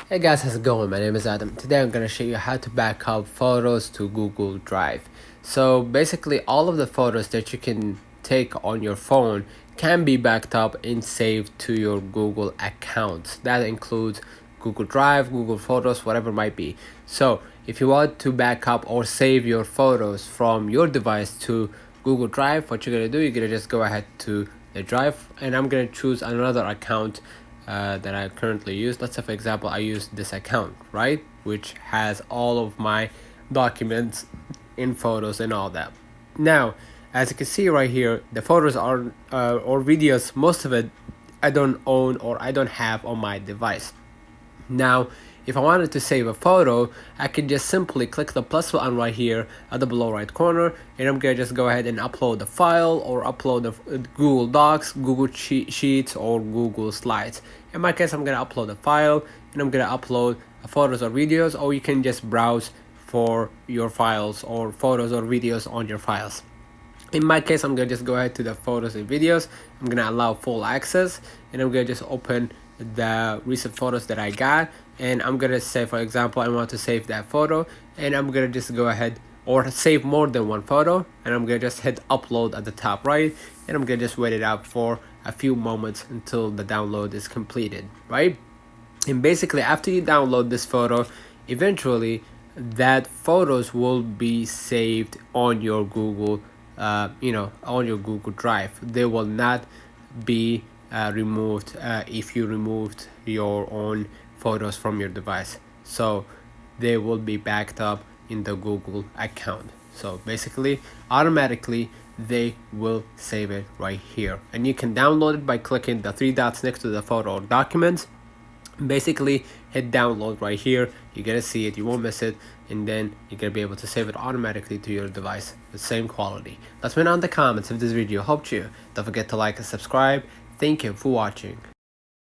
Hey guys, how's it going? My name is Adam. Today I'm going to show you how to back up photos to Google Drive. So basically all of the photos that you can take on your phone can be backed up and saved to your Google account. That includes Google Drive, Google Photos, whatever it might be. So if you want to back up or save your photos from your device to Google Drive, what you're going to do, you're going to just go ahead to the Drive, and I'm going to choose another account that I currently use. Let's say for example I use this account, right, which has all of my documents in photos and all that. Now as you can see right here, the photos are or videos, most of it I don't own or I don't have on my device. Now if I wanted to save a photo, I can just simply click the plus button right here at the below right corner, and I'm gonna just go ahead and upload the file or upload the Google Docs, Google Sheets, or Google Slides. In my case, I'm gonna upload the file, and I'm gonna upload photos or videos, or you can just browse for your files or photos or videos on your files. In my case, I'm gonna just go ahead to the photos and videos. I'm gonna allow full access, and I'm gonna just open the recent photos that I got, and I'm gonna say, for example, I want to save that photo, and I'm gonna just go ahead or save more than one photo, and I'm gonna just hit upload at the top right, and I'm gonna just wait it out for a few moments until the download is completed, right? And basically after you download this photo, eventually that photos will be saved on your Google on your Google Drive. They will not be removed if you removed your own photos from your device. So they will be backed up in the Google account. So basically automatically they will save it right here, and you can download it by clicking the three dots next to the photo or documents. Basically hit download right here, you're gonna see it, you won't miss it, and then you're gonna be able to save it automatically to your device, the same quality. Let me know in the comments if this video helped you. Don't forget to like and subscribe. Thank you for watching.